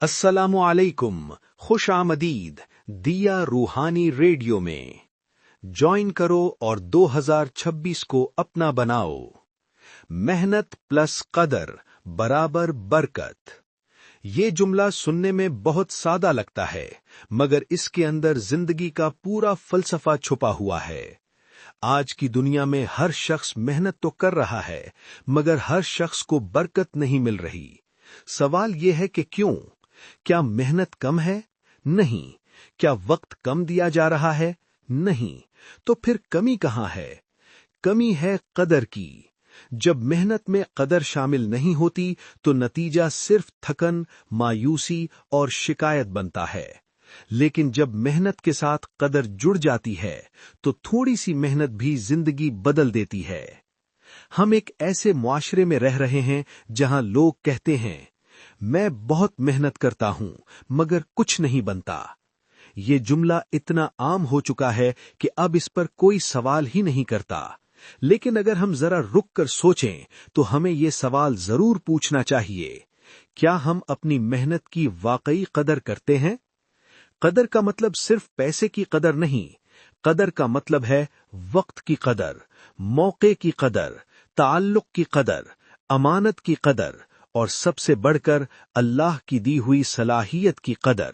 अस्सलामु अलैकुम, खुश आमदीद दिया रूहानी रेडियो में। ज्वाइन करो और 2026 को अपना बनाओ। मेहनत प्लस कदर बराबर बरकत। ये जुमला सुनने में बहुत सादा लगता है, मगर इसके अंदर जिंदगी का पूरा फलसफा छुपा हुआ है। आज की दुनिया में हर शख्स मेहनत तो कर रहा है, मगर हर शख्स को बरकत नहीं मिल रही। सवाल यह है कि क्यों? क्या मेहनत कम है? नहीं। क्या वक्त कम दिया जा रहा है? नहीं। तो फिर कमी कहां है? कमी है कदर की। जब मेहनत में कदर शामिल नहीं होती तो नतीजा सिर्फ थकन, मायूसी और शिकायत बनता है। लेकिन जब मेहनत के साथ कदर जुड़ जाती है तो थोड़ी सी मेहनत भी जिंदगी बदल देती है। हम एक ऐसे मुआशरे में रह रहे हैं जहां लोग कहते हैं, मैं बहुत मेहनत करता हूं मगर कुछ नहीं बनता। ये जुमला इतना आम हो चुका है कि अब इस पर कोई सवाल ही नहीं करता। लेकिन अगर हम जरा रुक कर सोचें तो हमें ये सवाल जरूर पूछना चाहिए, क्या हम अपनी मेहनत की वाकई कदर करते हैं? कदर का मतलब सिर्फ पैसे की कदर नहीं। कदर का मतलब है वक्त की कदर, मौके की कदर, ताल्लुक की कदर, अमानत की कदर और सबसे बढ़कर अल्लाह की दी हुई सलाहियत की कदर।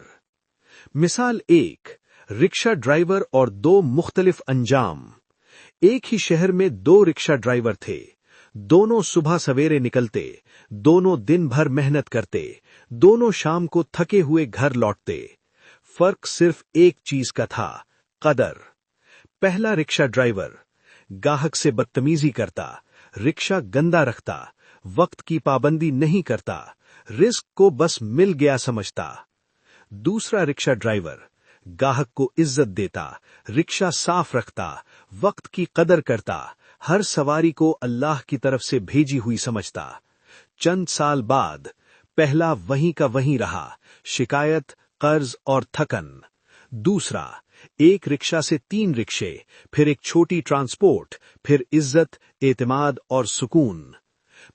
मिसाल एक, रिक्शा ड्राइवर और दो मुख्तलिफ अंजाम। एक ही शहर में दो रिक्शा ड्राइवर थे। दोनों सुबह सवेरे निकलते, दोनों दिन भर मेहनत करते, दोनों शाम को थके हुए घर लौटते। फर्क सिर्फ एक चीज का था, कदर। पहला रिक्शा ड्राइवर गाहक से बदतमीजी करता, रिक्शा गंदा रखता, वक्त की पाबंदी नहीं करता, रिस्क को बस मिल गया समझता। दूसरा रिक्शा ड्राइवर गाहक को इज्जत देता, रिक्शा साफ रखता, वक्त की कदर करता, हर सवारी को अल्लाह की तरफ से भेजी हुई समझता। चंद साल बाद पहला वहीं का वहीं रहा, शिकायत, कर्ज और थकन। दूसरा, एक रिक्शा से 3 रिक्शे, फिर एक छोटी ट्रांसपोर्ट, फिर इज्जत, एतमाद और सुकून।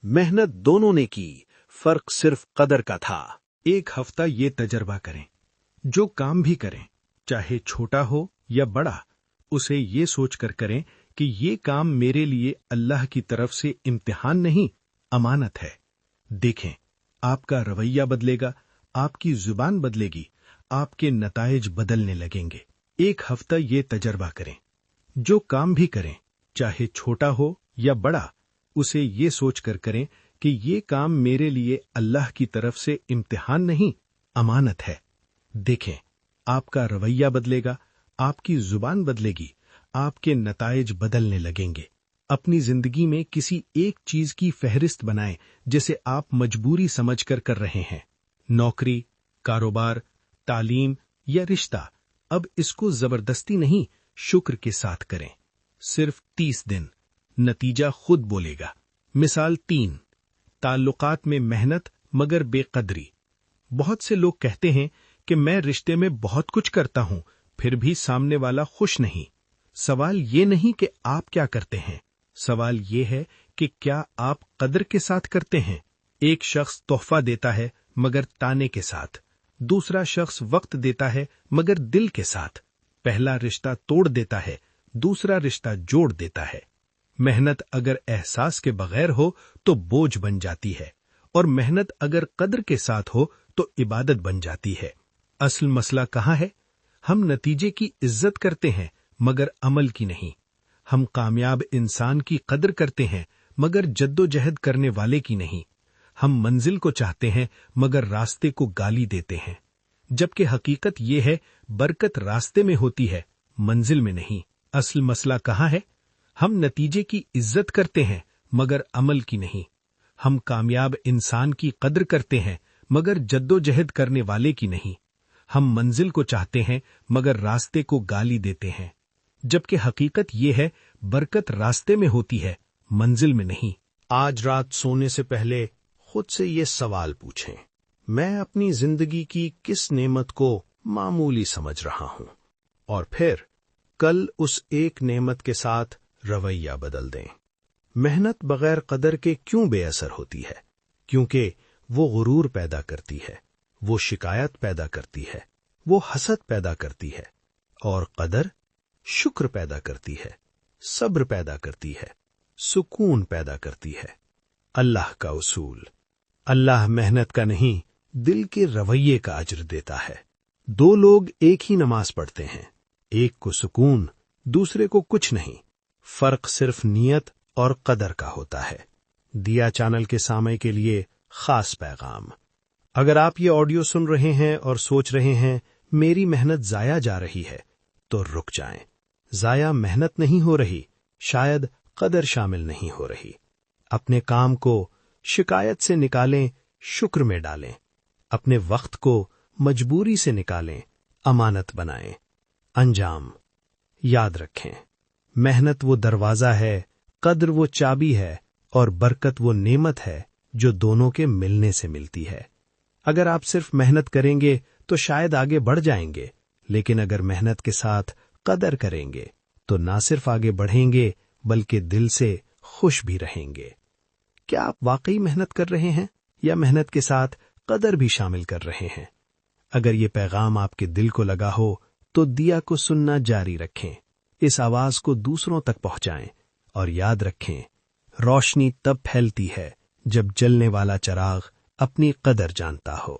मेहनत दोनों ने की, फर्क सिर्फ कदर का था। एक हफ्ता ये तजर्बा करें, जो काम भी करें, चाहे छोटा हो या बड़ा, उसे ये सोचकर करें कि ये काम मेरे लिए अल्लाह की तरफ से इम्तिहान नहीं, अमानत है। देखें, आपका रवैया बदलेगा, आपकी जुबान बदलेगी, आपके नताइज बदलने लगेंगे। एक हफ्ता ये तजर्बा करें, जो काम भी करें, चाहे छोटा हो या बड़ा, उसे ये सोचकर करें कि ये काम मेरे लिए अल्लाह की तरफ से इम्तिहान नहीं, अमानत है। देखें, आपका रवैया बदलेगा, आपकी जुबान बदलेगी, आपके नताइज बदलने लगेंगे। अपनी जिंदगी में किसी एक चीज की फहरिस्त बनाएं जिसे आप मजबूरी समझकर कर रहे हैं। नौकरी, कारोबार, तालीम या रिश्ता। अब इसको जबरदस्ती नहीं, शुक्र के साथ करें। सिर्फ 30 दिन, नतीजा खुद बोलेगा। मिसाल 3, ताल्लुकात में मेहनत मगर बेकदरी। बहुत से लोग कहते हैं कि मैं रिश्ते में बहुत कुछ करता हूं, फिर भी सामने वाला खुश नहीं। सवाल ये नहीं कि आप क्या करते हैं, सवाल ये है कि क्या आप कदर के साथ करते हैं। एक शख्स तोहफा देता है मगर ताने के साथ, दूसरा शख्स वक्त देता है मगर दिल के साथ। पहला रिश्ता तोड़ देता है, दूसरा रिश्ता जोड़ देता है। मेहनत अगर एहसास के बगैर हो तो बोझ बन जाती है, और मेहनत अगर कदर के साथ हो तो इबादत बन जाती है। असल मसला कहाँ है? हम नतीजे की इज्जत करते हैं मगर अमल की नहीं। हम कामयाब इंसान की कदर करते हैं मगर जद्दोजहद करने वाले की नहीं। हम मंजिल को चाहते हैं मगर रास्ते को गाली देते हैं। जबकि हकीकत ये है, बरकत रास्ते में होती है, मंजिल में नहीं। असल मसला कहाँ है? हम नतीजे की इज्जत करते हैं मगर अमल की नहीं। हम कामयाब इंसान की कदर करते हैं मगर जद्दोजहद करने वाले की नहीं। हम मंजिल को चाहते हैं मगर रास्ते को गाली देते हैं। जबकि हकीकत ये है, बरकत रास्ते में होती है, मंजिल में नहीं। आज रात सोने से पहले खुद से ये सवाल पूछें, मैं अपनी जिंदगी की किस नेमत को मामूली समझ रहा हूं? और फिर कल उस एक नेमत के साथ रवैया बदल दें। मेहनत बगैर कदर के क्यों बेअसर होती है? क्योंकि वो गुरूर पैदा करती है, وہ شکایت پیدا کرتی ہے، وہ حسد پیدا کرتی ہے، اور قدر شکر پیدا کرتی ہے، صبر پیدا کرتی ہے، سکون پیدا کرتی ہے۔ اللہ کا اصول: اللہ محنت کا نہیں، دل کے رویے کا اجر دیتا ہے۔ دو لوگ ایک ہی نماز پڑھتے ہیں، ایک کو سکون، دوسرے کو کچھ نہیں۔ فرق صرف نیت اور قدر کا ہوتا ہے۔ دیا چینل کے سامع کے لیے خاص پیغام: اگر آپ یہ آڈیو سن رہے ہیں اور سوچ رہے ہیں میری محنت ضائع جا رہی ہے، تو رک جائیں۔ ضائع محنت نہیں ہو رہی، شاید قدر شامل نہیں ہو رہی۔ اپنے کام کو شکایت سے نکالیں، شکر میں ڈالیں۔ اپنے وقت کو مجبوری سے نکالیں، امانت بنائیں۔ انجام: یاد رکھیں، محنت وہ دروازہ ہے، قدر وہ چابی ہے، اور برکت وہ نعمت ہے جو دونوں کے ملنے سے ملتی ہے۔ اگر آپ صرف محنت کریں گے تو شاید آگے بڑھ جائیں گے، لیکن اگر محنت کے ساتھ قدر کریں گے تو نہ صرف آگے بڑھیں گے بلکہ دل سے خوش بھی رہیں گے۔ کیا آپ واقعی محنت کر رہے ہیں یا محنت کے ساتھ قدر بھی شامل کر رہے ہیں؟ اگر یہ پیغام آپ کے دل کو لگا ہو تو دیا کو سننا جاری رکھیں، اس آواز کو دوسروں تک پہنچائیں، اور یاد رکھیں، روشنی تب پھیلتی ہے جب جلنے والا چراغ اپنی قدر جانتا ہو۔